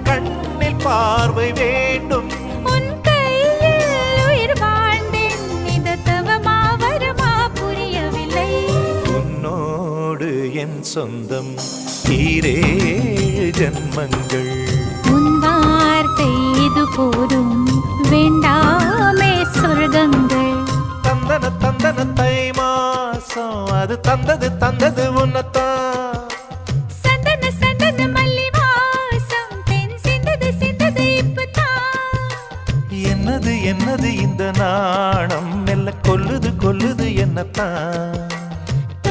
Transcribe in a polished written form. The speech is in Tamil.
கண்ணில் பார்வை வேண்டும். உன் கையில் உயிர் வாழ்ந்தேன், இது தவமா வருமா புரியவில்லை. உன்னோடு என் சொந்தம் ஈரேழு ஜன்மங்கள். உன் வார்த்தை இது போதும், வேண்டாமே சொர்க்கங்கள். தந்தன தந்தன தை மாசம் அது தந்தது தந்தது உன்னத்தான். சந்தன சந்தன மல்லி வாசம் தென் சிந்தது சிந்தது இப்பதான். என்னது என்னது இந்த நாணம் மெல்ல கொல்லுது கொல்லுது என்னத்தான்.